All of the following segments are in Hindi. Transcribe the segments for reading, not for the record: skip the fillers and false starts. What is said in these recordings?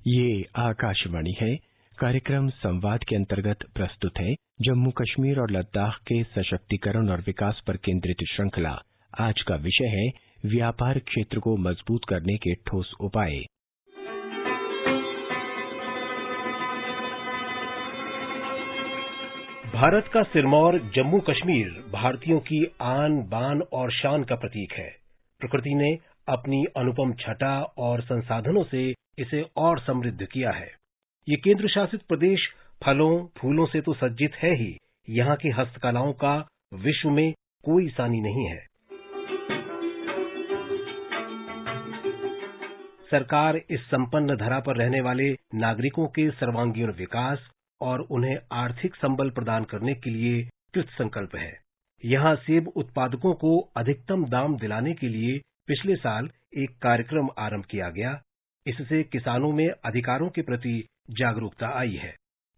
ये आकाशवाणी है। कार्यक्रम संवाद के अंतर्गत प्रस्तुत है जम्मू कश्मीर और लद्दाख के सशक्तिकरण और विकास पर केंद्रित श्रृंखला। आज का विषय है व्यापार क्षेत्र को मजबूत करने के ठोस उपाय। भारत का सिरमौर जम्मू कश्मीर भारतीयों की आन बान और शान का प्रतीक है। प्रकृति ने अपनी अनुपम छटा और संसाधनों से इसे और समृद्ध किया है। ये केंद्र शासित प्रदेश फलों फूलों से तो सज्जित है ही, यहाँ की हस्तकलाओं का विश्व में कोई सानी नहीं है। सरकार इस संपन्न धरा पर रहने वाले नागरिकों के सर्वांगीण विकास और उन्हें आर्थिक संबल प्रदान करने के लिए कृत संकल्प है। यहाँ सेब उत्पादकों को अधिकतम दाम दिलाने के लिए पिछले साल एक कार्यक्रम आरंभ किया गया। इससे किसानों में अधिकारों के प्रति जागरूकता आई है।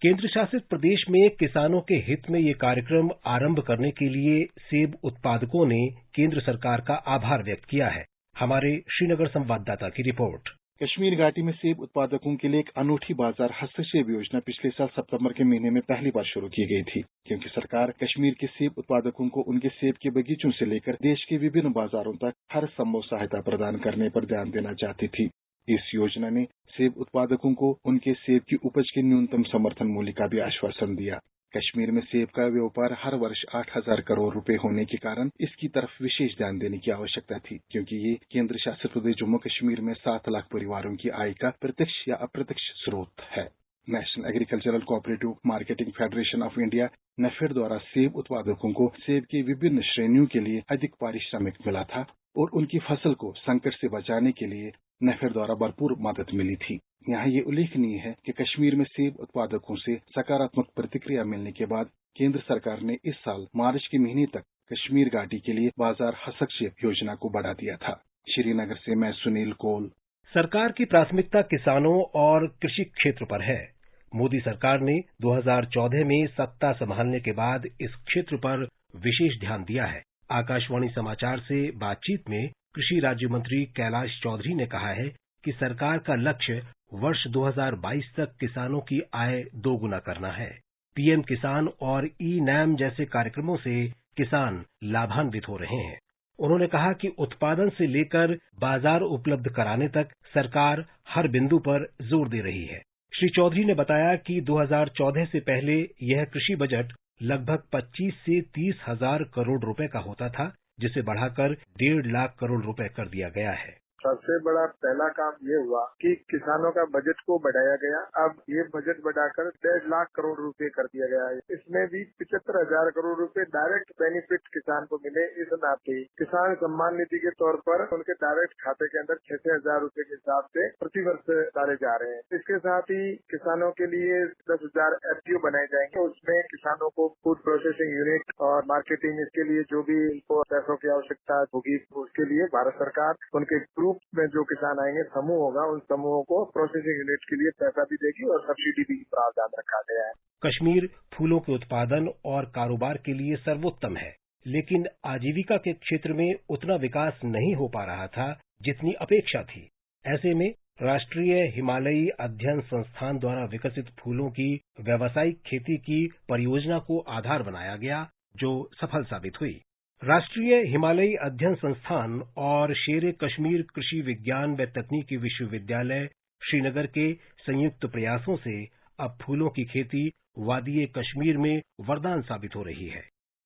केंद्र शासित प्रदेश में किसानों के हित में ये कार्यक्रम आरंभ करने के लिए सेब उत्पादकों ने केंद्र सरकार का आभार व्यक्त किया है। हमारे श्रीनगर संवाददाता की रिपोर्ट। कश्मीर घाटी में सेब उत्पादकों के लिए एक अनूठी बाजार हस्तक्षेप योजना पिछले साल सितंबर के महीने में पहली बार शुरू की गई थी, क्योंकि सरकार कश्मीर के सेब उत्पादकों को उनके सेब के बगीचों से लेकर देश के विभिन्न बाजारों तक हर संभव सहायता प्रदान करने पर ध्यान देना चाहती थी। इस योजना ने सेब उत्पादकों को उनके सेब की उपज के न्यूनतम समर्थन मूल्य का भी आश्वासन दिया। कश्मीर में सेब का व्यापार हर वर्ष 8,000 करोड़ रुपए होने के कारण इसकी तरफ विशेष ध्यान देने की आवश्यकता थी, क्योंकि ये केंद्र शासित प्रदेश जम्मू कश्मीर में 7 लाख परिवारों की आय का प्रत्यक्ष या अप्रत्यक्ष स्रोत है। National agricultural cooperative marketing federation of India NAFED द्वारा सेब उत्पादकों को सेब की विभिन्न श्रेणियों के लिए अधिक पारिश्रमिक मिला था और उनकी फसल को संकट से बचाने के लिए नेफेड द्वारा भरपूर मदद मिली थी। यहाँ ये उल्लेखनीय है कि कश्मीर में सेब उत्पादकों से सकारात्मक प्रतिक्रिया मिलने के बाद केंद्र सरकार ने इस साल मार्च के महीने तक कश्मीर घाटी के लिए बाजार हस्तक्षेप योजना को बढ़ा दिया था। श्रीनगर से मैं सुनील कौल। सरकार की प्राथमिकता किसानों और कृषि क्षेत्र पर है। मोदी सरकार ने 2014 में सत्ता संभालने के बाद इस क्षेत्र पर विशेष ध्यान दिया है। आकाशवाणी समाचार से बातचीत में कृषि राज्य मंत्री कैलाश चौधरी ने कहा है कि सरकार का लक्ष्य वर्ष 2022 तक किसानों की आय दोगुना करना है। पीएम किसान और ई-नैम जैसे कार्यक्रमों से किसान लाभान्वित हो रहे हैं। उन्होंने कहा कि उत्पादन से लेकर बाजार उपलब्ध कराने तक सरकार हर बिंदु पर जोर दे रही है। श्री चौधरी ने बताया कि 2014 से पहले यह कृषि बजट लगभग 25 से 30 हजार करोड़ रुपए का होता था, जिसे बढ़ाकर 1.5 लाख करोड़ रुपए कर दिया गया है। सबसे बड़ा पहला काम ये हुआ कि किसानों का बजट को बढ़ाया गया। अब ये बजट बढ़ाकर 1.5 लाख करोड़ रुपए कर दिया गया है। इसमें भी 75,000 करोड़ रुपए डायरेक्ट बेनिफिट किसान को मिले। इस नाते किसान सम्मान निधि के तौर पर उनके डायरेक्ट खाते के अंदर 6,000 रुपए के हिसाब से प्रतिवर्ष डाले जा रहे हैं। इसके साथ ही किसानों के लिए 10,000 एफपीओ बनाए जाएंगे। उसमें किसानों को फूड प्रोसेसिंग यूनिट और मार्केटिंग, इसके लिए जो भी इनको पैसों की आवश्यकता होगी, उसके लिए भारत सरकार उनके ग्रुप में जो किसान आएंगे, समूह होगा, उन समूहों को प्रोसेसिंग यूनिट के लिए पैसा भी देगी और सब्सिडी भी प्रावधान रखा गया है। कश्मीर फूलों के उत्पादन और कारोबार के लिए सर्वोत्तम है, लेकिन आजीविका के क्षेत्र में उतना विकास नहीं हो पा रहा था जितनी अपेक्षा थी। ऐसे में राष्ट्रीय हिमालयी अध्ययन संस्थान द्वारा विकसित फूलों की व्यावसायिक खेती की परियोजना को आधार बनाया गया, जो सफल साबित हुई। राष्ट्रीय हिमालयी अध्ययन संस्थान और शेर कश्मीर कृषि विज्ञान व तकनीकी विश्वविद्यालय श्रीनगर के संयुक्त प्रयासों से अब फूलों की खेती वादी कश्मीर में वरदान साबित हो रही है।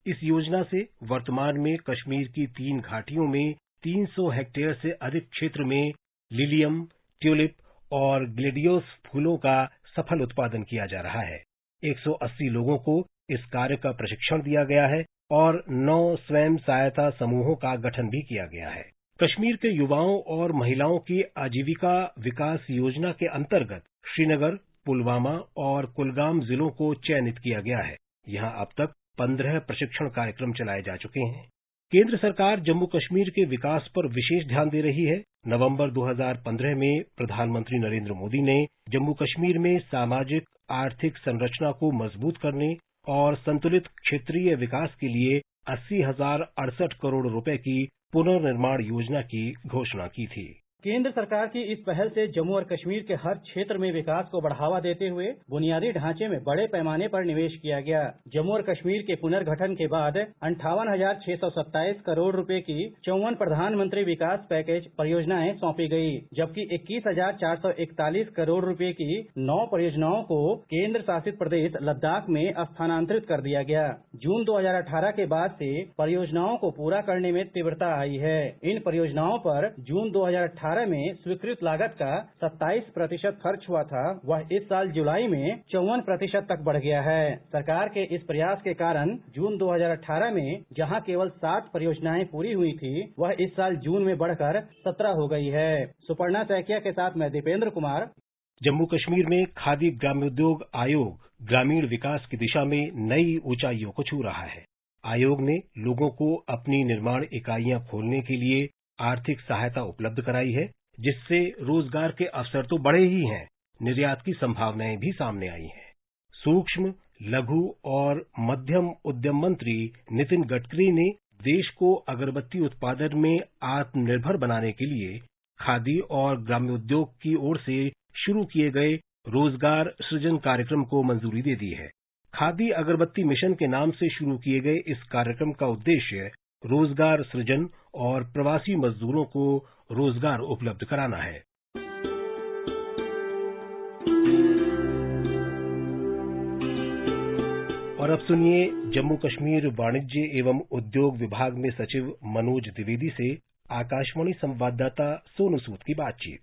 इस योजना से वर्तमान में कश्मीर की 3 घाटियों में 300 हेक्टेयर से अधिक क्षेत्र में लिलियम, ट्यूलिप और ग्लेडियोस फूलों का सफल उत्पादन किया जा रहा है। 180 लोगों को इस कार्य का प्रशिक्षण दिया गया है और 9 स्वयं सहायता समूहों का गठन भी किया गया है। कश्मीर के युवाओं और महिलाओं की आजीविका विकास योजना के अंतर्गत श्रीनगर, पुलवामा और कुलगाम जिलों को चयनित किया गया है। यहां अब तक 15 प्रशिक्षण कार्यक्रम चलाए जा चुके हैं। केंद्र सरकार जम्मू कश्मीर के विकास पर विशेष ध्यान दे रही है। नवंबर 2015 में प्रधानमंत्री नरेंद्र मोदी ने जम्मू कश्मीर में सामाजिक आर्थिक संरचना को मजबूत करने और संतुलित क्षेत्रीय विकास के लिए 80,068 करोड़ रुपए की पुनर्निर्माण योजना की घोषणा की थी। केंद्र सरकार की इस पहल से जम्मू और कश्मीर के हर क्षेत्र में विकास को बढ़ावा देते हुए बुनियादी ढांचे में बड़े पैमाने पर निवेश किया गया। जम्मू और कश्मीर के पुनर्गठन के बाद 58,627 करोड़ रुपए की 54 प्रधानमंत्री विकास पैकेज परियोजनाएं सौंपी गई, जबकि 21,441 करोड़ रुपए की 9 परियोजनाओं को केंद्र शासित प्रदेश लद्दाख में स्थानांतरित कर दिया गया। जून 2018 के बाद से परियोजनाओं को पूरा करने में तीव्रता आई है। इन परियोजनाओं पर जून 2018 में स्वीकृत लागत का 27% खर्च हुआ था, वह इस साल जुलाई में 54% तक बढ़ गया है। सरकार के इस प्रयास के कारण जून 2018 में जहां केवल 7 परियोजनाएं पूरी हुई थी, वह इस साल जून में बढ़कर 17 हो गई है। सुपर्णा सैकिया के साथ मैं दीपेंद्र कुमार। जम्मू कश्मीर में खादी ग्रामोद्योग आयोग ग्रामीण विकास की दिशा में नई ऊंचाइयों को छू रहा है। आयोग ने लोगों को अपनी निर्माण इकाइयां खोलने के लिए आर्थिक सहायता उपलब्ध कराई है, जिससे रोजगार के अवसर तो बढ़े ही हैं, निर्यात की संभावनाएं भी सामने आई हैं। सूक्ष्म, लघु और मध्यम उद्यम मंत्री नितिन गडकरी ने देश को अगरबत्ती उत्पादन में आत्मनिर्भर बनाने के लिए खादी और ग्रामोद्योग की ओर से शुरू किए गए रोजगार सृजन कार्यक्रम को मंजूरी दे दी है। खादी अगरबत्ती मिशन के नाम से शुरू किए गए इस कार्यक्रम का उद्देश्य रोजगार सृजन और प्रवासी मजदूरों को रोजगार उपलब्ध कराना है। और अब सुनिए जम्मू कश्मीर वाणिज्य एवं उद्योग विभाग में सचिव मनोज द्विवेदी से आकाशवाणी संवाददाता सोनू सूद की बातचीत।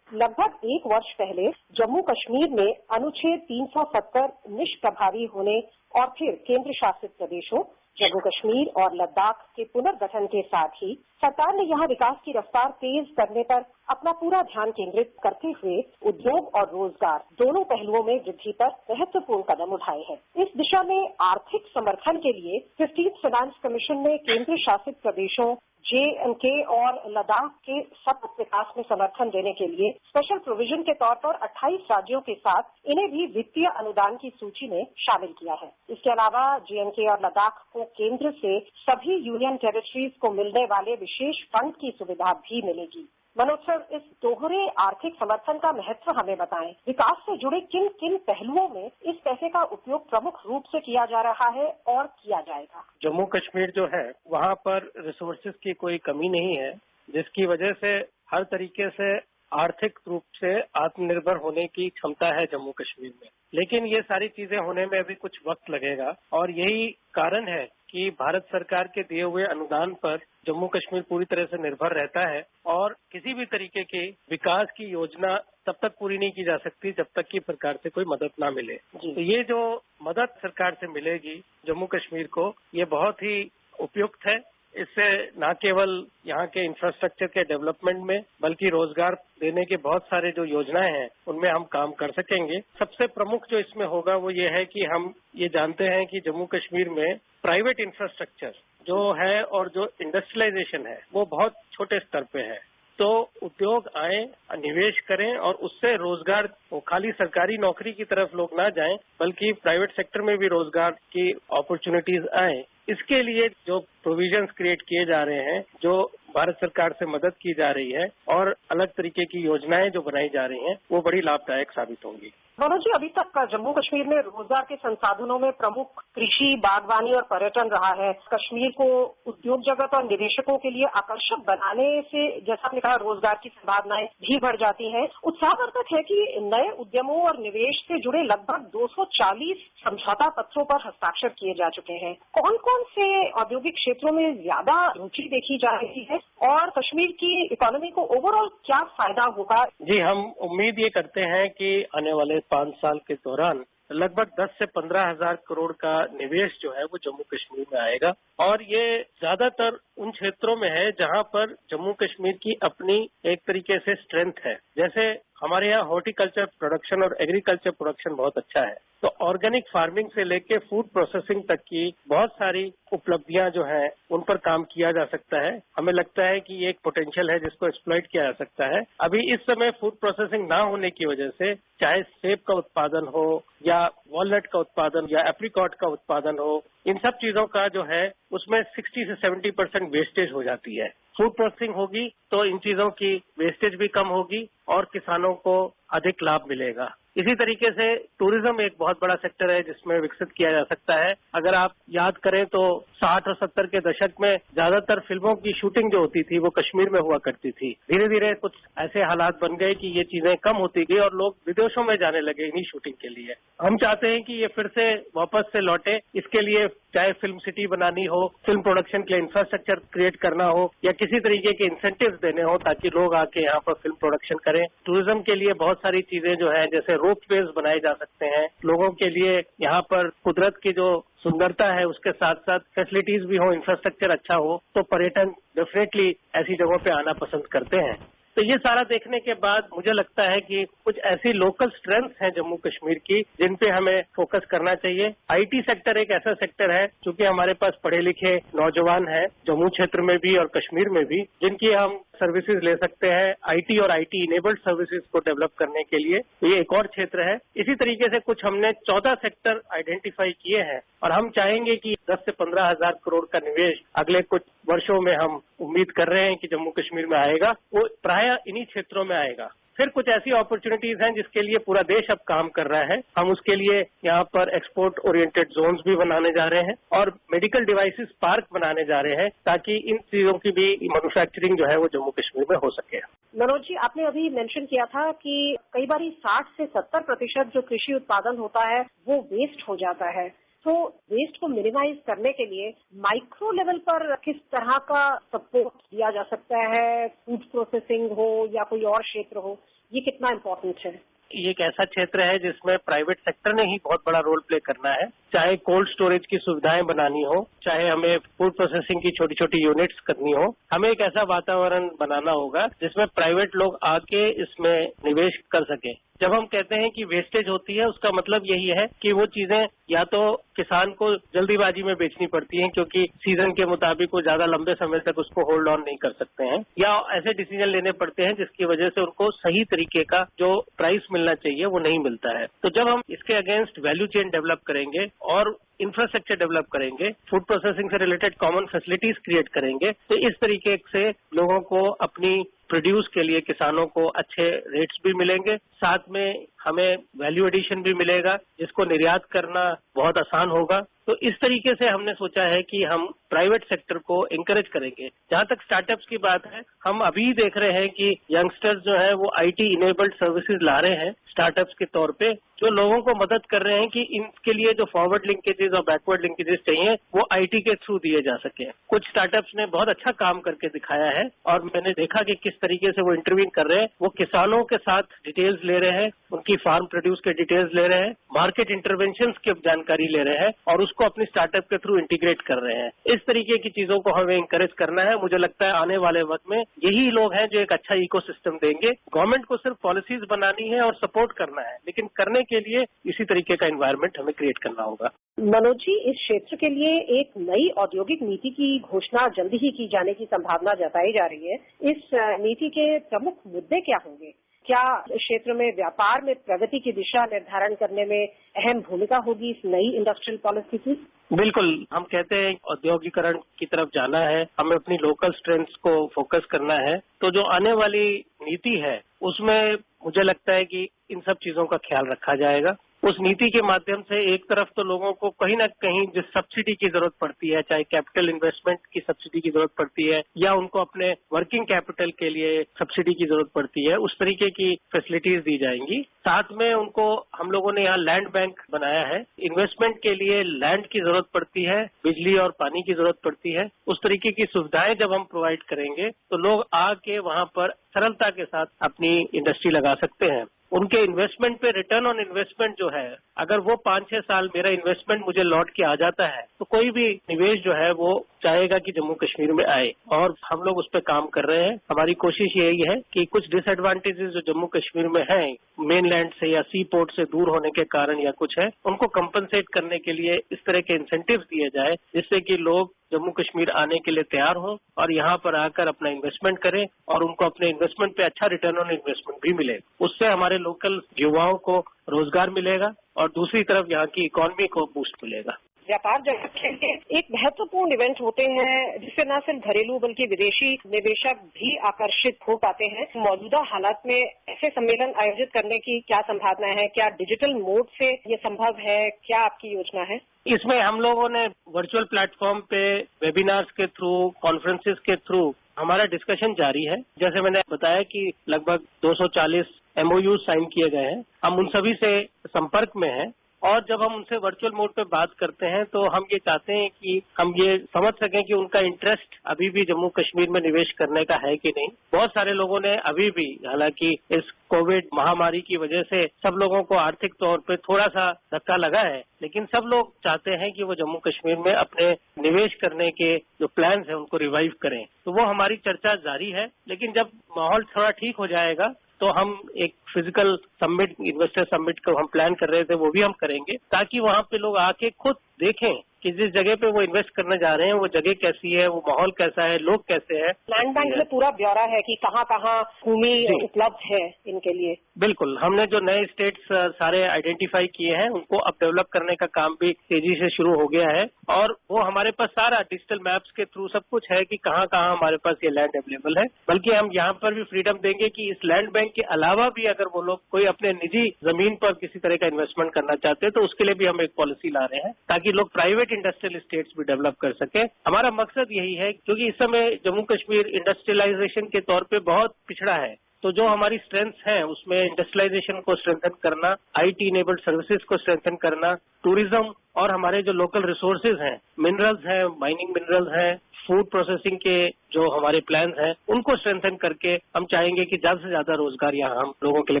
लगभग 1 वर्ष पहले जम्मू कश्मीर में अनुच्छेद 370 निष्प्रभावी होने और फिर केंद्र शासित प्रदेशों जम्मू कश्मीर और लद्दाख के पुनर्गठन के साथ ही सरकार ने यहां विकास की रफ्तार तेज करने पर अपना पूरा ध्यान केंद्रित करते हुए उद्योग और रोजगार दोनों पहलुओं में वृद्धि पर महत्वपूर्ण कदम उठाए हैं। इस दिशा में आर्थिक समर्थन के लिए 15th फाइनेंस कमीशन ने केंद्र शासित प्रदेशों J&K और लद्दाख के सतत विकास में समर्थन देने के लिए स्पेशल प्रोविजन के तौर पर 28 राज्यों के साथ इन्हें भी वित्तीय अनुदान की सूची में शामिल किया है। इसके अलावा J&K और लद्दाख को केंद्र से सभी यूनियन टेरिटरीज को मिलने वाले विशेष फंड की सुविधा भी मिलेगी। मनोज सर, इस दोहरे आर्थिक समर्थन का महत्व हमें बताएं। विकास से जुड़े किन किन पहलुओं में इस पैसे का उपयोग प्रमुख रूप से किया जा रहा है और किया जाएगा? जम्मू कश्मीर जो है वहाँ पर रिसोर्सेज की कोई कमी नहीं है, जिसकी वजह से हर तरीके से आर्थिक रूप से आत्मनिर्भर होने की क्षमता है जम्मू कश्मीर में। लेकिन ये सारी चीजें होने में अभी कुछ वक्त लगेगा और यही कारण है कि भारत सरकार के दिए हुए अनुदान पर जम्मू कश्मीर पूरी तरह से निर्भर रहता है और किसी भी तरीके के विकास की योजना तब तक पूरी नहीं की जा सकती जब तक कि सरकार से कोई मदद ना मिले। तो ये जो मदद सरकार से मिलेगी जम्मू कश्मीर को, ये बहुत ही उपयुक्त है। इससे न केवल यहाँ के इंफ्रास्ट्रक्चर के डेवलपमेंट में बल्कि रोजगार देने के बहुत सारे जो योजनाएं हैं उनमें हम काम कर सकेंगे। सबसे प्रमुख जो इसमें होगा वो ये है कि हम ये जानते हैं कि जम्मू कश्मीर में प्राइवेट इंफ्रास्ट्रक्चर जो है और जो इंडस्ट्रियलाइजेशन है वो बहुत छोटे स्तर पे है। तो उद्योग आए, निवेश करें और उससे रोजगार, वो खाली सरकारी नौकरी की तरफ लोग ना जाएं बल्कि प्राइवेट सेक्टर में भी रोजगार की अपॉर्चुनिटीज आए। इसके लिए जो प्रोविजंस क्रिएट किए जा रहे हैं, जो भारत सरकार से मदद की जा रही है और अलग तरीके की योजनाएं जो बनाई जा रही हैं, वो बड़ी लाभदायक साबित होंगी। मनोज जी, अभी तक जम्मू कश्मीर में रोजगार के संसाधनों में प्रमुख कृषि, बागवानी और पर्यटन रहा है। कश्मीर को उद्योग जगत और निवेशकों के लिए आकर्षक बनाने से, जैसा आपने कहा, रोजगार की संभावनाएं भी बढ़ जाती हैं। उत्साहवर्धक है कि नए उद्यमों और निवेश से जुड़े लगभग 240 समझौता पत्रों पर हस्ताक्षर किए जा चुके हैं। कौन कौन से औद्योगिक क्षेत्रों में ज्यादा रुचि देखी जा रही है और कश्मीर की इकोनॉमी को ओवरऑल क्या फायदा होगा? जी, हम उम्मीद ये करते हैं कि आने वाले 5 साल के दौरान लगभग 10 से 15 हजार करोड़ का निवेश जो है वो जम्मू कश्मीर में आएगा और ये ज्यादातर उन क्षेत्रों में है जहां पर जम्मू कश्मीर की अपनी एक तरीके से स्ट्रेंथ है। जैसे हमारे यहाँ हॉर्टिकल्चर प्रोडक्शन और एग्रीकल्चर प्रोडक्शन बहुत अच्छा है, तो ऑर्गेनिक फार्मिंग से लेके फूड प्रोसेसिंग तक की बहुत सारी उपलब्धियां जो हैं उन पर काम किया जा सकता है। हमें लगता है कि ये एक पोटेंशियल है जिसको एक्सप्लॉइट किया जा सकता है। अभी इस समय फूड प्रोसेसिंग ना होने की वजह से चाहे सेब का उत्पादन हो या वॉलनट का उत्पादन या एप्रिकॉट का उत्पादन हो, इन सब चीजों का जो है उसमें 60 से 70% वेस्टेज हो जाती है। फूड प्रोसेसिंग होगी तो इन चीजों की वेस्टेज भी कम होगी और किसानों को अधिक लाभ मिलेगा। इसी तरीके से टूरिज्म एक बहुत बड़ा सेक्टर है जिसमें विकसित किया जा सकता है। अगर आप याद करें तो 60 और 70 के दशक में ज्यादातर फिल्मों की शूटिंग जो होती थी वो कश्मीर में हुआ करती थी। धीरे धीरे कुछ ऐसे हालात बन गए कि ये चीजें कम होती गई और लोग विदेशों में जाने लगे इन्हीं शूटिंग के लिए। हम चाहते हैं कि ये फिर से वापस से लौटे। इसके लिए चाहे फिल्म सिटी बनानी हो, फिल्म प्रोडक्शन के लिए इंफ्रास्ट्रक्चर क्रिएट करना हो या किसी तरीके के इंसेंटिव्स देने हो ताकि लोग आके यहाँ पर फिल्म प्रोडक्शन करें। टूरिज्म के लिए बहुत सारी चीजें जो है जैसे रोपवेज बनाए जा सकते हैं। लोगों के लिए यहाँ पर कुदरत की जो सुंदरता है उसके साथ साथ फैसिलिटीज भी हो, इंफ्रास्ट्रक्चर अच्छा हो तो पर्यटन डेफिनेटली ऐसी जगहों पे आना पसंद करते हैं। तो ये सारा देखने के बाद मुझे लगता है कि कुछ ऐसी लोकल स्ट्रेंथ्स हैं जम्मू कश्मीर की जिन पे हमें फोकस करना चाहिए। आईटी सेक्टर एक ऐसा सेक्टर है क्योंकि हमारे पास पढ़े लिखे नौजवान हैं जम्मू क्षेत्र में भी और कश्मीर में भी जिनकी हम सर्विसेज ले सकते हैं आईटी और आईटी इनेबल्ड सर्विसेज को डेवलप करने के लिए। तो ये एक और क्षेत्र है। इसी तरीके से कुछ हमने 14 सेक्टर आइडेंटिफाई किए हैं और हम चाहेंगे कि 10 से 15 हजार करोड़ का निवेश अगले कुछ वर्षों में हम उम्मीद कर रहे हैं कि जम्मू कश्मीर में आएगा। वो प्राय इन्हीं क्षेत्रों में आएगा। फिर कुछ ऐसी अपॉर्चुनिटीज हैं जिसके लिए पूरा देश अब काम कर रहा है। हम उसके लिए यहाँ पर एक्सपोर्ट ओरिएंटेड जोन्स भी बनाने जा रहे हैं और मेडिकल डिवाइसेस पार्क बनाने जा रहे हैं ताकि इन चीजों की भी मैन्युफैक्चरिंग जो है वो जम्मू कश्मीर में हो सके। मनोज जी, आपने अभी मेंशन किया था कि कई बार 60 से 70% जो कृषि उत्पादन होता है वो वेस्ट हो जाता है। तो वेस्ट को मिनिमाइज करने के लिए माइक्रो लेवल पर किस तरह का सपोर्ट दिया जा सकता है? फूड प्रोसेसिंग हो या कोई और क्षेत्र हो, ये कितना इम्पोर्टेंट है? ये एक ऐसा क्षेत्र है जिसमें प्राइवेट सेक्टर ने ही बहुत बड़ा रोल प्ले करना है। चाहे कोल्ड स्टोरेज की सुविधाएं बनानी हो, चाहे हमें फूड प्रोसेसिंग की छोटी छोटी यूनिट्स करनी हो, हमें एक ऐसा वातावरण बनाना होगा जिसमें प्राइवेट लोग आके इसमें निवेश कर सके। जब हम कहते हैं कि वेस्टेज होती है उसका मतलब यही है कि वो चीजें या तो किसान को जल्दीबाजी में बेचनी पड़ती हैं क्योंकि सीजन के मुताबिक वो ज्यादा लंबे समय तक उसको होल्ड ऑन नहीं कर सकते हैं या ऐसे डिसीजन लेने पड़ते हैं जिसकी वजह से उनको सही तरीके का जो प्राइस मिलना चाहिए वो नहीं मिलता है। तो जब हम इसके अगेंस्ट वैल्यू चेन डेवलप करेंगे और इंफ्रास्ट्रक्चर डेवलप करेंगे, फूड प्रोसेसिंग से रिलेटेड कॉमन फैसिलिटीज क्रिएट करेंगे तो इस तरीके से लोगों को अपनी प्रोड्यूस के लिए किसानों को अच्छे रेट्स भी मिलेंगे, साथ में हमें वैल्यू एडिशन भी मिलेगा जिसको निर्यात करना बहुत आसान होगा। तो इस तरीके से हमने सोचा है कि हम प्राइवेट सेक्टर को एनकरेज करेंगे। जहां तक स्टार्टअप्स की बात है, हम अभी देख रहे हैं कि यंगस्टर्स जो है वो आईटी इनेबल्ड सर्विसेज ला रहे हैं स्टार्टअप्स के तौर पे, जो लोगों को मदद कर रहे हैं कि इनके लिए जो फॉरवर्ड लिंकेजेस और बैकवर्ड लिंकेजेस चाहिए वो आईटी के थ्रू दिए जा सके। कुछ स्टार्टअप्स ने बहुत अच्छा काम करके दिखाया है और मैंने देखा कि किस तरीके से वो इंटरवीन कर रहे हैं। वो किसानों के साथ डिटेल्स ले रहे हैं, उनकी फार्म प्रोड्यूस के डिटेल्स ले रहे हैं, मार्केट इंटरवेंशंस की जानकारी ले रहे हैं और उसको अपनी स्टार्टअप के थ्रू इंटीग्रेट कर रहे हैं। इस तरीके की चीजों को हमें इंकरेज करना है। मुझे लगता है आने वाले वक्त में यही लोग हैं जो एक अच्छा इकोसिस्टम देंगे। गवर्नमेंट को सिर्फ पॉलिसीज बनानी है और सपोर्ट करना है, लेकिन करने के लिए इसी तरीके का एनवायरनमेंट हमें क्रिएट करना होगा। मनोज जी, इस क्षेत्र के लिए एक नई औद्योगिक नीति की घोषणा जल्दी ही की जाने की संभावना जताई जा रही है। इस नीति के प्रमुख मुद्दे क्या होंगे? क्या इस क्षेत्र में व्यापार में प्रगति की दिशा निर्धारण करने में अहम भूमिका होगी इस नई इंडस्ट्रियल पॉलिसी की? बिल्कुल, हम कहते हैं औद्योगिकरण की तरफ जाना है, हमें अपनी लोकल स्ट्रेंथ्स को फोकस करना है। तो जो आने वाली नीति है उसमें मुझे लगता है कि इन सब चीजों का ख्याल रखा जाएगा। उस नीति के माध्यम से एक तरफ तो लोगों को कहीं ना कहीं जिस सब्सिडी की जरूरत पड़ती है, चाहे कैपिटल इन्वेस्टमेंट की सब्सिडी की जरूरत पड़ती है या उनको अपने वर्किंग कैपिटल के लिए सब्सिडी की जरूरत पड़ती है, उस तरीके की फैसिलिटीज दी जाएंगी। साथ में उनको हम लोगों ने यहाँ लैंड बैंक बनाया है। इन्वेस्टमेंट के लिए लैंड की जरूरत पड़ती है, बिजली और पानी की जरूरत पड़ती है। उस तरीके की सुविधाएं जब हम प्रोवाइड करेंगे तो लोग आके वहां पर सरलता के साथ अपनी इंडस्ट्री लगा सकते हैं। उनके इन्वेस्टमेंट पे रिटर्न ऑन इन्वेस्टमेंट जो है, अगर वो 5-6 साल मेरा इन्वेस्टमेंट मुझे लौट के आ जाता है तो कोई भी निवेश जो है वो चाहेगा कि जम्मू कश्मीर में आए और हम लोग उस पर काम कर रहे हैं। हमारी कोशिश यही है कि कुछ डिसएडवांटेजेस जो जम्मू कश्मीर में हैं, मेनलैंड से या सी पोर्ट से दूर होने के कारण या कुछ है, उनको कंपनसेट करने के लिए इस तरह के इंसेंटिव्स दिए जाए जिससे कि लोग जम्मू कश्मीर आने के लिए तैयार हों और यहाँ पर आकर अपना इन्वेस्टमेंट करें और उनको अपने इन्वेस्टमेंट पे अच्छा रिटर्न ऑन इन्वेस्टमेंट भी मिले। उससे हमारे लोकल युवाओं को रोजगार मिलेगा और दूसरी तरफ यहाँ की इकोनॉमी को बूस्ट मिलेगा। व्यापार जगत के लिए एक महत्वपूर्ण इवेंट होते हैं जिससे न सिर्फ घरेलू बल्कि विदेशी निवेशक भी आकर्षित हो पाते हैं। मौजूदा हालात में ऐसे सम्मेलन आयोजित करने की क्या संभावना है? क्या डिजिटल मोड से ये संभव है? क्या आपकी योजना है? इसमें हम लोगों ने वर्चुअल प्लेटफॉर्म पे वेबिनार्स के थ्रू, कॉन्फ्रेंसेस के थ्रू हमारा डिस्कशन जारी है। जैसे मैंने बताया कि लगभग 240 MOU साइन किए गए हैं। हम उन सभी से संपर्क में हैं और जब हम उनसे वर्चुअल मोड पे बात करते हैं तो हम ये चाहते हैं कि हम ये समझ सकें कि उनका इंटरेस्ट अभी भी जम्मू कश्मीर में निवेश करने का है कि नहीं। बहुत सारे लोगों ने अभी भी, हालांकि इस कोविड महामारी की वजह से सब लोगों को आर्थिक तौर पे थोड़ा सा धक्का लगा है, लेकिन सब लोग चाहते हैं कि वो जम्मू कश्मीर में अपने निवेश करने के जो प्लान्स हैं उनको रिवाइव करें। तो वो हमारी चर्चा जारी है, लेकिन जब माहौल थोड़ा ठीक हो जाएगा तो हम एक फिजिकल समिट, इन्वेस्टर समिट को हम प्लान कर रहे थे, वो भी हम करेंगे ताकि वहां पे लोग आके खुद देखें कि जिस जगह पे वो इन्वेस्ट करने जा रहे हैं वो जगह कैसी है, वो माहौल कैसा है, लोग कैसे हैं। लैंड बैंक में पूरा ब्यौरा है कि कहाँ कहाँ भूमि उपलब्ध है इनके लिए। बिल्कुल, हमने जो नए स्टेट्स सारे आइडेंटिफाई किए हैं उनको अब डेवलप करने का काम भी तेजी से शुरू हो गया है और वो हमारे पास सारा डिजिटल मैप्स के थ्रू सब कुछ है कि कहाँ कहाँ हमारे पास ये लैंड अवेलेबल है। बल्कि हम यहाँ पर भी फ्रीडम देंगे कि इस लैंड बैंक के अलावा भी अगर वो लोग कोई अपने निजी जमीन पर किसी तरह का इन्वेस्टमेंट करना चाहते हैं तो उसके लिए भी हम एक पॉलिसी ला रहे हैं ताकि लोग प्राइवेट इंडस्ट्रियल स्टेट्स भी डेवलप कर सके। हमारा मकसद यही है क्योंकि इस समय जम्मू कश्मीर इंडस्ट्रियलाइजेशन के तौर पे बहुत पिछड़ा है, तो जो हमारी स्ट्रेंथ्स हैं उसमें इंडस्ट्रियलाइजेशन को स्ट्रेंथन करना, IT इनेबल्ड सर्विसेज को स्ट्रेंथन करना, टूरिज्म और हमारे जो लोकल रिसोर्सेज हैं, मिनरल्स हैं, माइनिंग मिनरल्स हैं, फूड प्रोसेसिंग के जो हमारे प्लान्स हैं उनको स्ट्रेंथन करके हम चाहेंगे कि ज्यादा से ज्यादा रोजगार यहाँ हम लोगों के लिए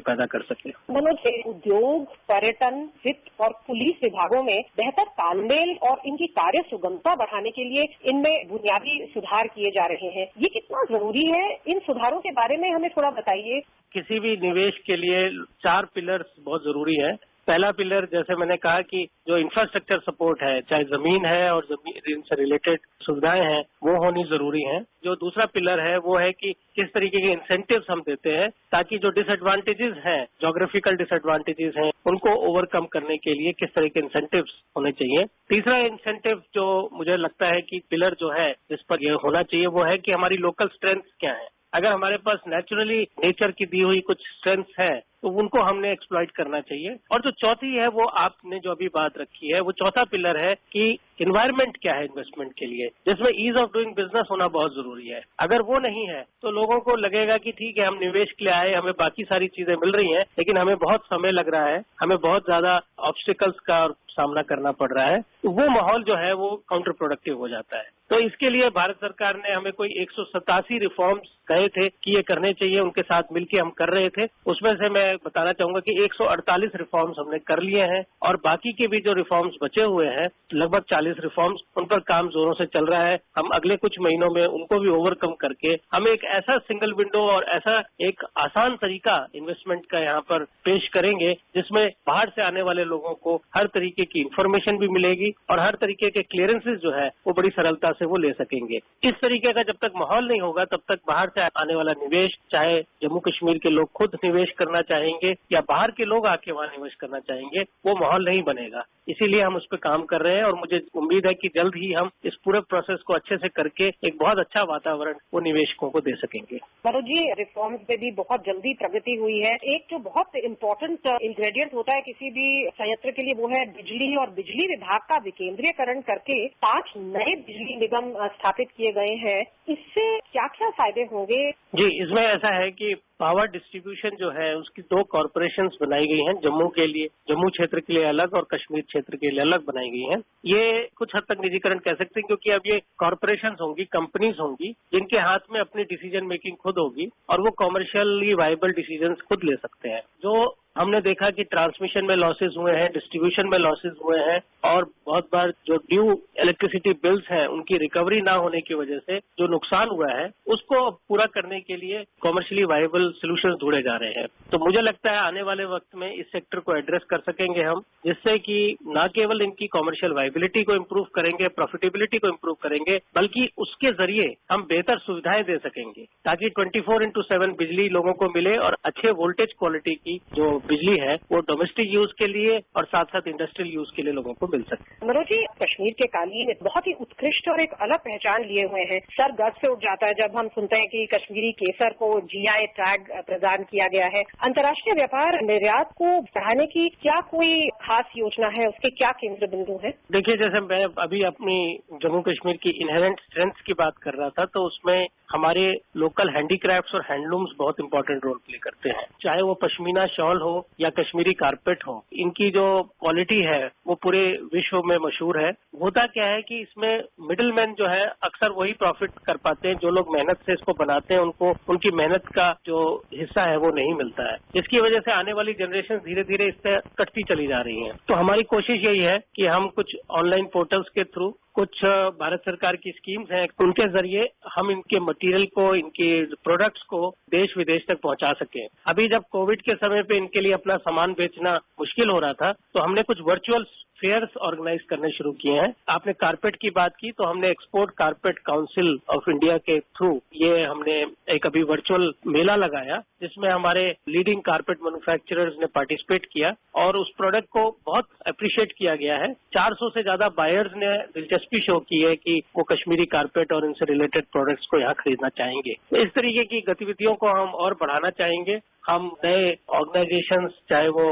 पैदा कर सके। मनोज, उद्योग, पर्यटन, वित्त और पुलिस विभागों में बेहतर तालमेल और इनकी कार्य सुगमता बढ़ाने के लिए इनमें बुनियादी सुधार किए जा रहे हैं। ये कितना जरूरी है? इन सुधारों के बारे में हमें थोड़ा बताइए। किसी भी निवेश के लिए 4 पिलर्स बहुत जरूरी है। पहला पिलर, जैसे मैंने कहा कि जो इंफ्रास्ट्रक्चर सपोर्ट है, चाहे जमीन है और जमीन से रिलेटेड सुविधाएं हैं, वो होनी जरूरी है। जो दूसरा पिलर है वो है कि किस तरीके के इंसेंटिव्स हम देते हैं ताकि जो डिसएडवांटेजेस हैं, ज्योग्राफिकल डिसएडवांटेजेस हैं, उनको ओवरकम करने के लिए किस तरह के इंसेंटिव्स होने चाहिए। तीसरा इंसेंटिव जो मुझे लगता है कि पिलर जो है जिस पर यह होना चाहिए वो है कि हमारी लोकल स्ट्रेंथ क्या है। अगर हमारे पास नेचुरली नेचर की दी हुई कुछ स्ट्रेंथ है तो उनको हमने एक्सप्लॉइट करना चाहिए। और जो चौथी है वो आपने जो अभी बात रखी है, वो चौथा पिलर है कि इन्वायरमेंट क्या है इन्वेस्टमेंट के लिए, जिसमें ईज ऑफ डूइंग बिजनेस होना बहुत जरूरी है। अगर वो नहीं है तो लोगों को लगेगा कि ठीक है हम निवेश के लिए आए, हमें बाकी सारी चीजें मिल रही हैं, लेकिन हमें बहुत समय लग रहा है, हमें बहुत ज्यादा ऑब्स्टिकल्स का सामना करना पड़ रहा है, तो वो माहौल जो है वो काउंटर प्रोडक्टिव हो जाता है। तो इसके लिए भारत सरकार ने हमें कोई 187 रिफॉर्म्स कहे थे कि ये करने चाहिए, उनके साथ मिलकर हम कर रहे थे। उसमें से मैं बताना चाहूंगा कि 148 रिफॉर्म्स हमने कर लिए हैं और बाकी के भी जो रिफॉर्म्स बचे हुए हैं, लगभग 40 रिफॉर्म्स, उन पर काम जोरों से चल रहा है। हम अगले कुछ महीनों में उनको भी ओवरकम करके हम एक ऐसा सिंगल विंडो और ऐसा एक आसान तरीका इन्वेस्टमेंट का यहाँ पर पेश करेंगे जिसमें बाहर से आने वाले लोगों को हर तरीके की इंफॉर्मेशन भी मिलेगी और हर तरीके के क्लियरेंसेज जो है वो बड़ी सरलता से वो ले सकेंगे। इस तरीके का जब तक माहौल नहीं होगा तब तक बाहर से आने वाला निवेश, चाहे जम्मू कश्मीर के लोग खुद निवेश करना चाहेंगे या बाहर के लोग आके वहां निवेश करना चाहेंगे, वो माहौल नहीं बनेगा। इसीलिए हम उस पर काम कर रहे हैं और मुझे उम्मीद है कि जल्द ही हम इस पूरे प्रोसेस को अच्छे से करके एक बहुत अच्छा वातावरण वो निवेशकों को दे सकेंगे। मनोज जी, रिफॉर्म्स में भी बहुत जल्दी प्रगति हुई है। एक जो बहुत इम्पोर्टेंट इंग्रेडिएंट होता है किसी भी संयंत्र के लिए वो है बिजली, और बिजली विभाग का विकेंद्रीकरण करके 5 नए बिजली निगम स्थापित किए गए हैं। इससे क्या क्या फायदे होंगे? जी, इसमें ऐसा है कि पावर डिस्ट्रीब्यूशन जो है उसकी 2 कॉरपोरेशंस बनाई गई हैं, जम्मू के लिए, जम्मू क्षेत्र के लिए अलग और कश्मीर क्षेत्र के लिए अलग बनाई गई हैं। ये कुछ हद तक निजीकरण कह सकते हैं क्योंकि अब ये कॉरपोरेशंस होंगी, कंपनीज होंगी जिनके हाथ में अपनी डिसीजन मेकिंग खुद होगी और वो कॉमर्शियली वायबल डिसीजंस खुद ले सकते हैं। जो हमने देखा कि ट्रांसमिशन में लॉसेस हुए हैं, डिस्ट्रीब्यूशन में लॉसेस हुए हैं और बहुत बार जो ड्यू इलेक्ट्रिसिटी बिल्स हैं उनकी रिकवरी ना होने की वजह से जो नुकसान हुआ है उसको पूरा करने के लिए कॉमर्शियली वायबल सोल्यूशंस ढूंढे जा रहे हैं। तो मुझे लगता है आने वाले वक्त में इस सेक्टर को एड्रेस कर सकेंगे हम, जिससे कि न केवल इनकी कॉमर्शियल वायबिलिटी को इम्प्रूव करेंगे, प्रॉफिटेबिलिटी को इम्प्रूव करेंगे, बल्कि उसके जरिए हम बेहतर सुविधाएं दे सकेंगे ताकि 24/7 बिजली लोगों को मिले और अच्छे वोल्टेज क्वालिटी की जो बिजली है वो डोमेस्टिक यूज के लिए और साथ साथ इंडस्ट्रियल यूज के लिए लोगों को मिल सके। मनोज जी, कश्मीर के कालीन बहुत ही उत्कृष्ट और एक अलग पहचान लिए हुए हैं। सर गर्व से उठ जाता है जब हम सुनते हैं कि कश्मीरी केसर को GI टैग प्रदान किया गया है। अंतर्राष्ट्रीय व्यापार निर्यात को बढ़ाने की क्या कोई खास योजना है, उसके क्या केंद्र बिंदु है? देखिए, जैसे मैं अभी अपनी जम्मू कश्मीर की इनहेरेंट स्ट्रेंथ की बात कर रहा था, तो उसमें हमारे लोकल हैंडीक्राफ्ट्स और हैंडलूम्स बहुत इंपॉर्टेंट रोल प्ले करते हैं। चाहे वो पश्मीना शॉल हो या कश्मीरी कारपेट हो, इनकी जो क्वालिटी है वो पूरे विश्व में मशहूर है। होता क्या है कि इसमें मिडिल मैन जो है अक्सर वही प्रॉफिट कर पाते हैं, जो लोग मेहनत से इसको बनाते हैं उनको उनकी मेहनत का जो हिस्सा है वो नहीं मिलता है। इसकी वजह से आने वाली जनरेशन धीरे धीरे इससे कटती चली जा रही है। तो हमारी कोशिश यही है कि हम कुछ ऑनलाइन पोर्टल्स के थ्रू, कुछ भारत सरकार की स्कीम्स हैं, उनके जरिए हम इनके मटेरियल को, इनके प्रोडक्ट्स को देश विदेश तक पहुंचा सकें। अभी जब कोविड के समय पे इनके लिए अपना सामान बेचना मुश्किल हो रहा था, तो हमने कुछ वर्चुअल फेयर्स ऑर्गेनाइज करने शुरू किए हैं। आपने कारपेट की बात की, तो हमने export carpet council of India के थ्रू ये हमने एक अभी वर्चुअल मेला लगाया, जिसमें हमारे लीडिंग कारपेट मैन्युफैक्चरर्स ने पार्टिसिपेट किया और उस प्रोडक्ट को बहुत अप्रिशिएट किया गया है। 400 से ज्यादा बायर्स ने दिलचस्पी शो की है कि वो कश्मीरी कारपेट और इनसे रिलेटेड प्रोडक्ट्स को यहाँ खरीदना चाहेंगे। तो इस तरीके की गतिविधियों को हम और बढ़ाना चाहेंगे। हम नए ऑर्गेनाइजेशंस, चाहे वो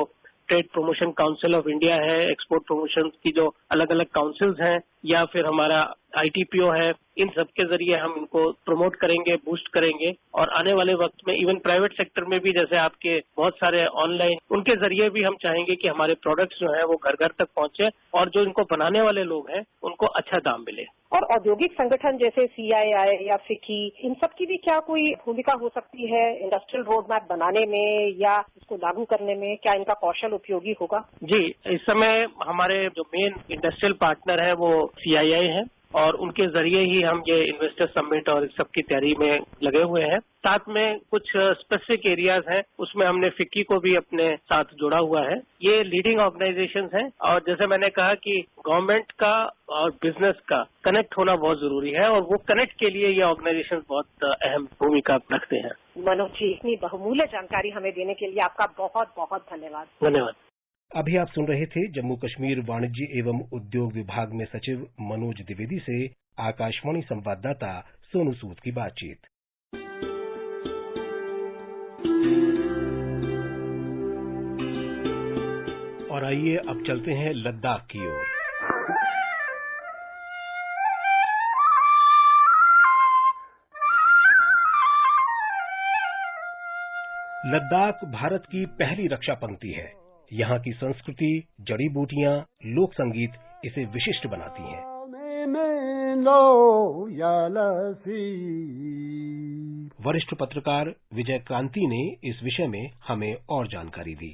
trade promotion council of India है, एक्सपोर्ट प्रमोशन की जो अलग अलग काउंसिल्स हैं, या फिर हमारा ITPO है, इन सब के जरिए हम इनको प्रमोट करेंगे, बूस्ट करेंगे। और आने वाले वक्त में इवन प्राइवेट सेक्टर में भी, जैसे आपके बहुत सारे ऑनलाइन, उनके जरिए भी हम चाहेंगे कि हमारे प्रोडक्ट्स जो है वो घर घर तक पहुंचे और जो इनको बनाने वाले लोग हैं उनको अच्छा दाम मिले। और औद्योगिक संगठन जैसे CII या FICCI, इन सब की भी क्या कोई भूमिका हो सकती है इंडस्ट्रियल रोड मैप बनाने में या इसको लागू करने में? क्या इनका कौशल उपयोगी होगा? जी, इस समय हमारे जो मेन इंडस्ट्रियल पार्टनर है वो CII है और उनके जरिए ही हम ये इन्वेस्टर समिट और इस सब की तैयारी में लगे हुए हैं। साथ में कुछ स्पेसिफिक एरियाज हैं, उसमें हमने FICCI को भी अपने साथ जोड़ा हुआ है। ये लीडिंग ऑर्गेनाइजेशंस हैं और जैसे मैंने कहा कि गवर्नमेंट का और बिजनेस का कनेक्ट होना बहुत जरूरी है और वो कनेक्ट के लिए ये ऑर्गेनाइजेशन बहुत अहम भूमिका रखते हैं। मनोज जी, इतनी बहुमूल्य जानकारी हमें देने के लिए आपका बहुत बहुत धन्यवाद। धन्यवाद। अभी आप सुन रहे थे जम्मू कश्मीर वाणिज्य एवं उद्योग विभाग में सचिव मनोज द्विवेदी से आकाशवाणी संवाददाता सोनू सूद की बातचीत। और आइए अब चलते हैं लद्दाख की ओर। लद्दाख भारत की पहली रक्षा पंक्ति है। यहाँ की संस्कृति, जड़ी बूटियां, लोक संगीत इसे विशिष्ट बनाती हैं। वरिष्ठ पत्रकार विजय क्रांति ने इस विषय में हमें और जानकारी दी।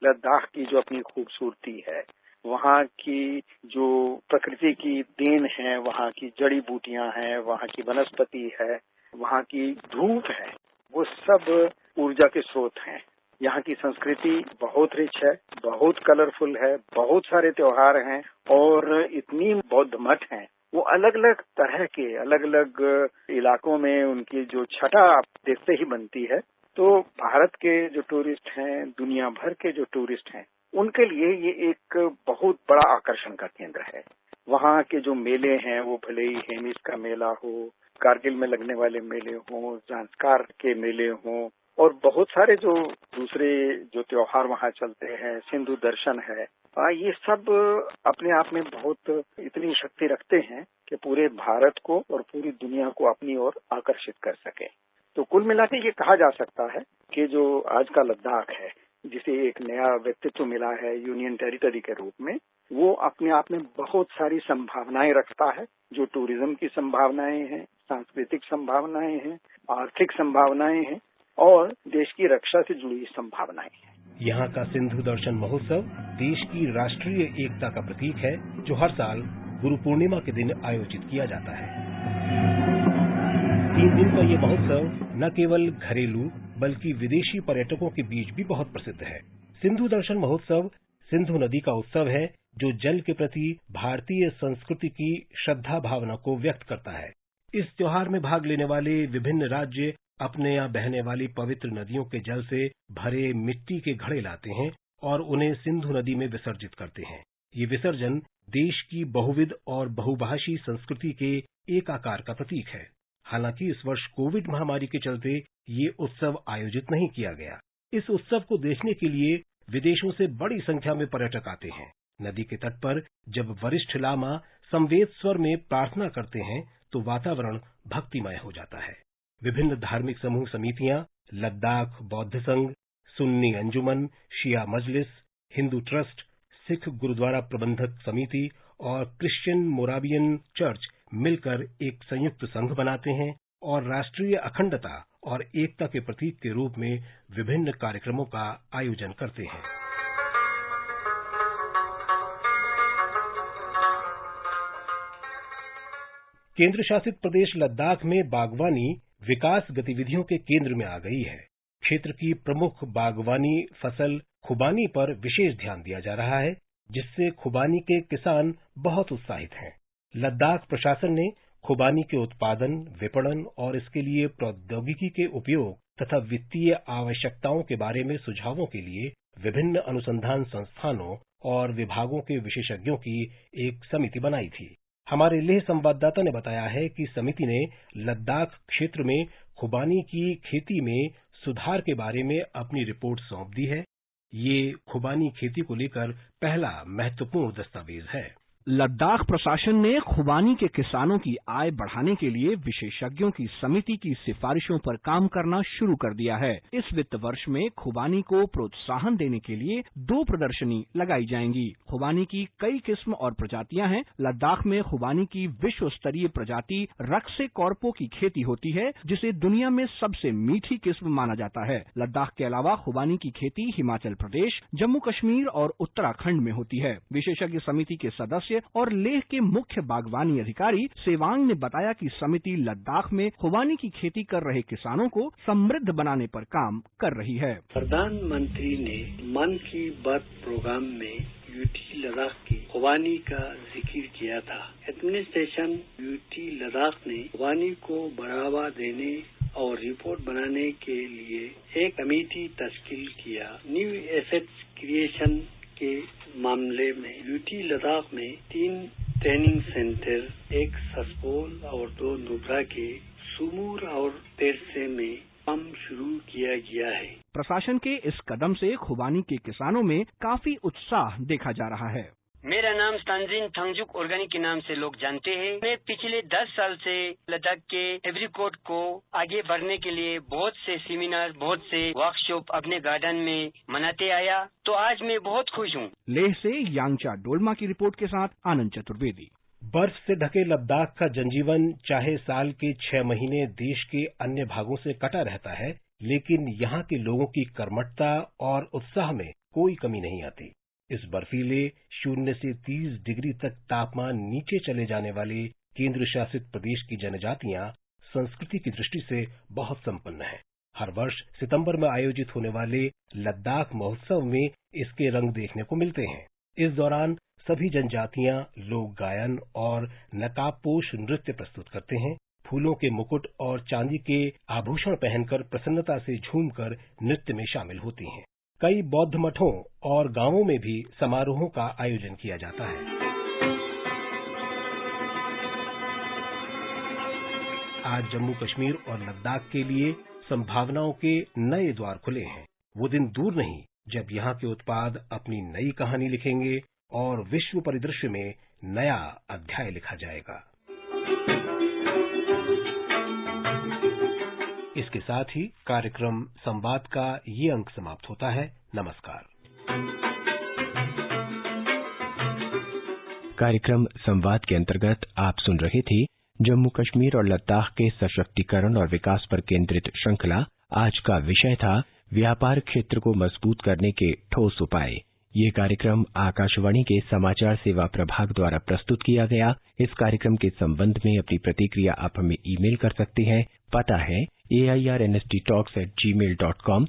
लद्दाख की जो अपनी खूबसूरती है, वहाँ की जो प्रकृति की देन है, वहाँ की जड़ी बूटियां हैं, वहाँ की वनस्पति है, वहाँ की धूप है, वो सब ऊर्जा के स्रोत हैं। यहाँ की संस्कृति बहुत रिच है, बहुत कलरफुल है, बहुत सारे त्योहार हैं और इतनी बौद्ध मठ हैं। वो अलग अलग तरह के, अलग अलग इलाकों में उनकी जो छटा आप देखते ही बनती है। तो भारत के जो टूरिस्ट हैं, दुनिया भर के जो टूरिस्ट हैं, उनके लिए ये एक बहुत बड़ा आकर्षण का केंद्र है। वहाँ के जो मेले हैं, वो भले ही हेमिस का मेला हो, कारगिल में लगने वाले मेले हों, ज़ांस्कार के मेले हों, और बहुत सारे जो दूसरे जो त्योहार वहाँ चलते हैं, सिंधु दर्शन है, ये सब अपने आप में बहुत इतनी शक्ति रखते हैं कि पूरे भारत को और पूरी दुनिया को अपनी ओर आकर्षित कर सके। तो कुल मिला के ये कहा जा सकता है कि जो आज का लद्दाख है, जिसे एक नया व्यक्तित्व मिला है यूनियन टेरिटरी के रूप में, वो अपने आप में बहुत सारी संभावनाएं रखता है। जो टूरिज्म की संभावनाएं हैं, सांस्कृतिक संभावनाएं हैं, आर्थिक संभावनाएं हैं और देश की रक्षा से जुड़ी संभावनाएं हैं। यहाँ का सिंधु दर्शन महोत्सव देश की राष्ट्रीय एकता का प्रतीक है, जो हर साल गुरु पूर्णिमा के दिन आयोजित किया जाता है। 3 दिन का ये महोत्सव न केवल घरेलू बल्कि विदेशी पर्यटकों के बीच भी बहुत प्रसिद्ध है। सिंधु दर्शन महोत्सव सिंधु नदी का उत्सव है, जो जल के प्रति भारतीय संस्कृति की श्रद्धा भावना को व्यक्त करता है। इस त्योहार में भाग लेने वाले विभिन्न राज्य अपने यहाँ बहने वाली पवित्र नदियों के जल से भरे मिट्टी के घड़े लाते हैं और उन्हें सिंधु नदी में विसर्जित करते हैं। ये विसर्जन देश की बहुविध और बहुभाषी संस्कृति के एकाकार का प्रतीक है। हालांकि इस वर्ष कोविड महामारी के चलते ये उत्सव आयोजित नहीं किया गया। इस उत्सव को देखने के लिए विदेशों से बड़ी संख्या में पर्यटक आते हैं। नदी के तट पर जब वरिष्ठ लामा संवेद स्वर में प्रार्थना करते हैं तो वातावरण भक्तिमय हो जाता है। विभिन्न धार्मिक समूह समितियां, लद्दाख बौद्ध संघ, सुन्नी अंजुमन, शिया मजलिस, हिंदू ट्रस्ट, सिख गुरुद्वारा प्रबंधक समिति और क्रिश्चियन मोरावियन चर्च मिलकर एक संयुक्त संघ बनाते हैं और राष्ट्रीय अखंडता और एकता के प्रतीक के रूप में विभिन्न कार्यक्रमों का आयोजन करते हैं। केंद्र शासित प्रदेश लद्दाख में बागवानी विकास गतिविधियों के केंद्र में आ गई है। क्षेत्र की प्रमुख बागवानी फसल खुबानी पर विशेष ध्यान दिया जा रहा है, जिससे खुबानी के किसान बहुत उत्साहित हैं। लद्दाख प्रशासन ने खुबानी के उत्पादन, विपणन और इसके लिए प्रौद्योगिकी के उपयोग तथा वित्तीय आवश्यकताओं के बारे में सुझावों के लिए विभिन्न अनुसंधान संस्थानों और विभागों के विशेषज्ञों की एक समिति बनाई थी। हमारे लेह संवाददाता ने बताया है कि समिति ने लद्दाख क्षेत्र में खुबानी की खेती में सुधार के बारे में अपनी रिपोर्ट सौंप दी है। ये खुबानी खेती को लेकर पहला महत्वपूर्ण दस्तावेज है। लद्दाख प्रशासन ने खुबानी के किसानों की आय बढ़ाने के लिए विशेषज्ञों की समिति की सिफारिशों पर काम करना शुरू कर दिया है। इस वित्त वर्ष में खुबानी को प्रोत्साहन देने के लिए 2 प्रदर्शनी लगाई जाएंगी। खुबानी की कई किस्म और प्रजातियां हैं। लद्दाख में खुबानी की विश्व स्तरीय प्रजाति रक्से कॉर्पो की खेती होती है, जिसे दुनिया में सबसे मीठी किस्म माना जाता है। लद्दाख के अलावा खुबानी की खेती हिमाचल प्रदेश, जम्मू कश्मीर और उत्तराखंड में होती है। विशेषज्ञ समिति के सदस्य और लेह के मुख्य बागवानी अधिकारी सेवांग ने बताया कि समिति लद्दाख में खुबानी की खेती कर रहे किसानों को समृद्ध बनाने पर काम कर रही है। प्रधानमंत्री ने मन की बात प्रोग्राम में यूटी लद्दाख की खुबानी का जिक्र किया था। एडमिनिस्ट्रेशन यूटी लद्दाख ने खुबानी को बढ़ावा देने और रिपोर्ट बनाने के लिए एक कमेटी तश्कील किया। न्यू एसेट्स क्रिएशन के मामले में यूटी लद्दाख में 3 ट्रेनिंग सेंटर, 1 सस्पोल और 2 नुब्रा के सुमूर और तेरसे में काम शुरू किया गया है। प्रशासन के इस कदम से खुबानी के किसानों में काफी उत्साह देखा जा रहा है। मेरा नाम तंजीन थंगजुक ऑर्गेनिक के नाम से लोग जानते हैं। मैं पिछले 10 साल से लद्दाख के एग्रीकोट को आगे बढ़ने के लिए बहुत से सेमिनार, बहुत से वर्कशॉप अपने गार्डन में मनाते आया, तो आज मैं बहुत खुश हूँ। लेह से यांगचा डोलमा की रिपोर्ट के साथ आनंद चतुर्वेदी। बर्फ से ढके लद्दाख का जनजीवन चाहे साल के 6 महीने देश के अन्य भागों से कटा रहता है, लेकिन यहाँ के लोगों की कर्मठता और उत्साह में कोई कमी नहीं आती। इस बर्फीले 0 से 30 डिग्री तक तापमान नीचे चले जाने वाले केंद्र शासित प्रदेश की जनजातियां संस्कृति की दृष्टि से बहुत संपन्न हैं। हर वर्ष सितंबर में आयोजित होने वाले लद्दाख महोत्सव में इसके रंग देखने को मिलते हैं। इस दौरान सभी जनजातियां लोक गायन और नकाबपोश नृत्य प्रस्तुत करते हैं। फूलों के मुकुट और चांदी के आभूषण पहनकर प्रसन्नता से झूमकर नृत्य में शामिल होती हैं। कई बौद्ध मठों और गांवों में भी समारोहों का आयोजन किया जाता है। आज जम्मू कश्मीर और लद्दाख के लिए संभावनाओं के नए द्वार खुले हैं। वो दिन दूर नहीं जब यहाँ के उत्पाद अपनी नई कहानी लिखेंगे और विश्व परिदृश्य में नया अध्याय लिखा जाएगा। इसके साथ ही कार्यक्रम संवाद का ये अंक समाप्त होता है। नमस्कार। कार्यक्रम संवाद के अंतर्गत आप सुन रहे थे जम्मू कश्मीर और लद्दाख के सशक्तिकरण और विकास पर केंद्रित श्रृंखला। आज का विषय था व्यापार क्षेत्र को मजबूत करने के ठोस उपाय। ये कार्यक्रम आकाशवाणी के समाचार सेवा प्रभाग द्वारा प्रस्तुत किया गया। इस कार्यक्रम के संबंध में अपनी प्रतिक्रिया आप हमें ईमेल कर सकते हैं। पता है AIRNSTtalks@gmail.com।